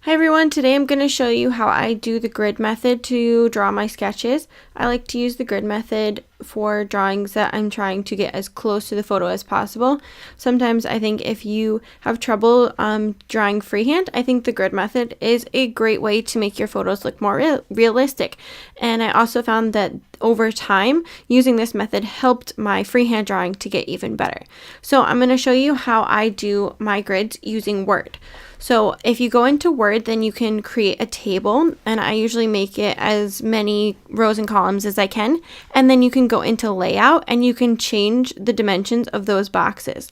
Hi everyone, today I'm going to show you how I do the grid method to draw my sketches. I like to use the grid method for drawings that I'm trying to get as close to the photo as possible. Sometimes I think if you have trouble drawing freehand, I think the grid method is a great way to make your photos look more realistic. And I also found that over time, using this method helped my freehand drawing to get even better. So I'm going to show you how I do my grids using Word. So if you go into Word, then you can create a table, and I usually make it as many rows and columns as I can, and then you can go into layout and you can change the dimensions of those boxes.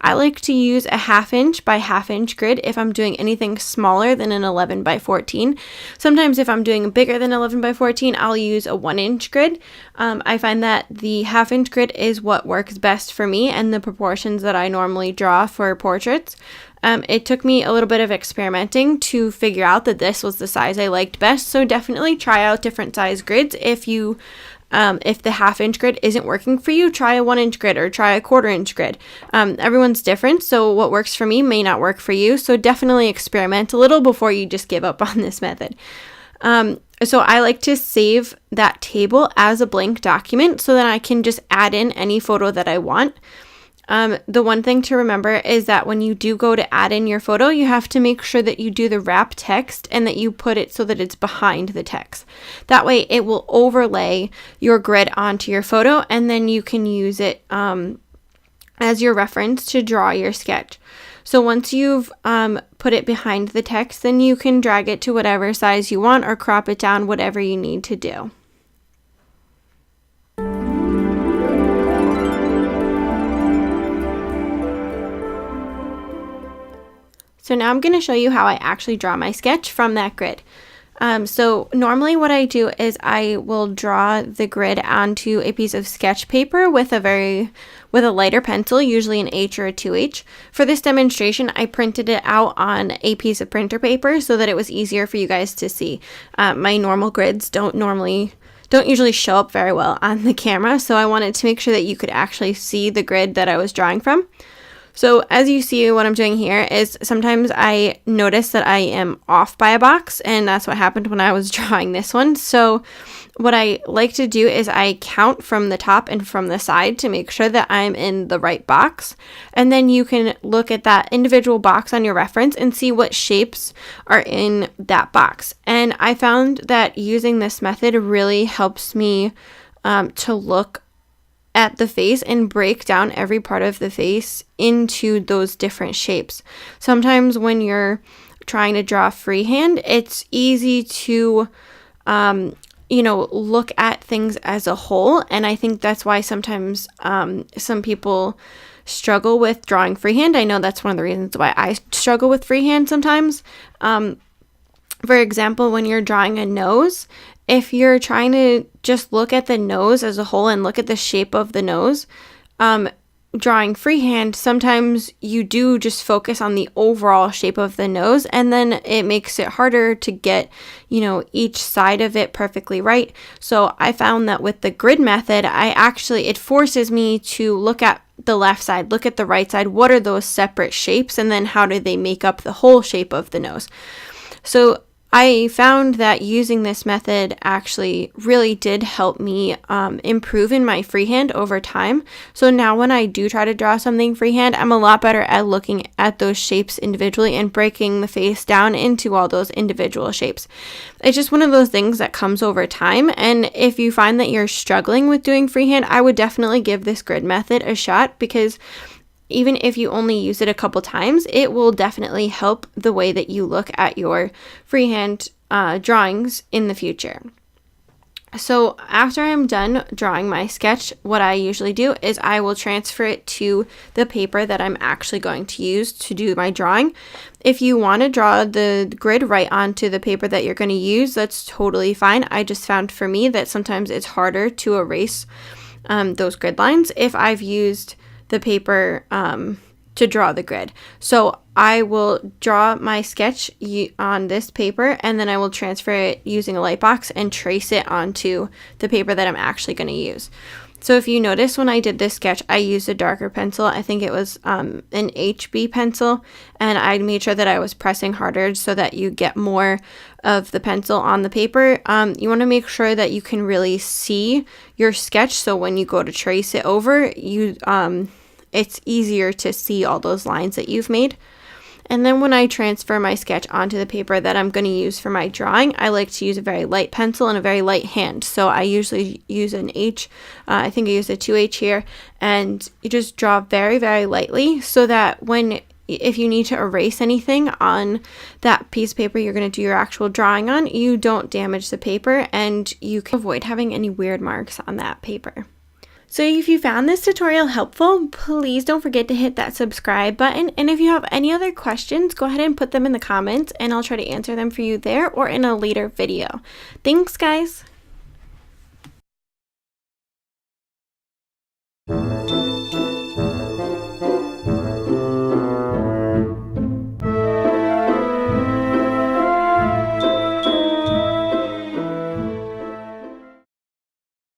I like to use a 1/2 inch by 1/2 inch grid if I'm doing anything smaller than an 11 by 14. Sometimes if I'm doing bigger than 11 by 14, I'll use a 1 inch grid. I find that the 1/2 inch grid is what works best for me and the proportions that I normally draw for portraits. It took me a little bit of experimenting to figure out that this was the size I liked best, so definitely try out different size grids. If the 1/2 inch grid isn't working for you, try a 1 inch grid or try a 1/4 inch grid. Everyone's different, so what works for me may not work for you, so definitely experiment a little before you just give up on this method. So I like to save that table as a blank document so that I can just add in any photo that I want. The one thing to remember is that when you do go to add in your photo, you have to make sure that you do the wrap text and that you put it so that it's behind the text. That way it will overlay your grid onto your photo, and then you can use it as your reference to draw your sketch. So once you've put it behind the text, then you can drag it to whatever size you want or crop it down, whatever you need to do. So now I'm going to show you how I actually draw my sketch from that grid. So normally what I do is I will draw the grid onto a piece of sketch paper with a lighter pencil, usually an H or a 2H. For this demonstration, I printed it out on a piece of printer paper so that it was easier for you guys to see. My normal grids don't usually show up very well on the camera, so I wanted to make sure that you could actually see the grid that I was drawing from. So as you see, what I'm doing here is sometimes I notice that I am off by a box, and that's what happened when I was drawing this one. So what I like to do is I count from the top and from the side to make sure that I'm in the right box. And then you can look at that individual box on your reference and see what shapes are in that box. And I found that using this method really helps me to look at the face and break down every part of the face into those different shapes. Sometimes when you're trying to draw freehand, it's easy to look at things as a whole, and I think that's why sometimes some people struggle with drawing freehand. I know that's one of the reasons why I struggle with freehand sometimes. For example, when you're drawing a nose, if you're trying to just look at the nose as a whole and look at the shape of the nose, drawing freehand, sometimes you do just focus on the overall shape of the nose, and then it makes it harder to get, each side of it perfectly right. So I found that with the grid method, it forces me to look at the left side, look at the right side, what are those separate shapes, and then how do they make up the whole shape of the nose. So I found that using this method actually really did help me improve in my freehand over time. So now when I do try to draw something freehand, I'm a lot better at looking at those shapes individually and breaking the face down into all those individual shapes. It's just one of those things that comes over time. And if you find that you're struggling with doing freehand, I would definitely give this grid method a shot, because even if you only use it a couple times, it will definitely help the way that you look at your freehand drawings in the future. So after I'm done drawing my sketch, what I usually do is I will transfer it to the paper that I'm actually going to use to do my drawing. If you want to draw the grid right onto the paper that you're going to use, that's totally fine. I just found for me that sometimes it's harder to erase those grid lines if I've used the paper to draw the grid. So I will draw my sketch on this paper, and then I will transfer it using a light box and trace it onto the paper that I'm actually going to use. So if you notice when I did this sketch, I used a darker pencil. I think it was an HB pencil, and I made sure that I was pressing harder so that you get more of the pencil on the paper. You want to make sure that you can really see your sketch, so when you go to trace it over, it's easier to see all those lines that you've made. And then when I transfer my sketch onto the paper that I'm going to use for my drawing, I like to use a very light pencil and a very light hand. So I usually use an H. I think I use a 2H here. And you just draw very, very lightly so that if you need to erase anything on that piece of paper you're going to do your actual drawing on, you don't damage the paper and you can avoid having any weird marks on that paper. So if you found this tutorial helpful, please don't forget to hit that subscribe button. And if you have any other questions, go ahead and put them in the comments and I'll try to answer them for you there or in a later video. Thanks, guys.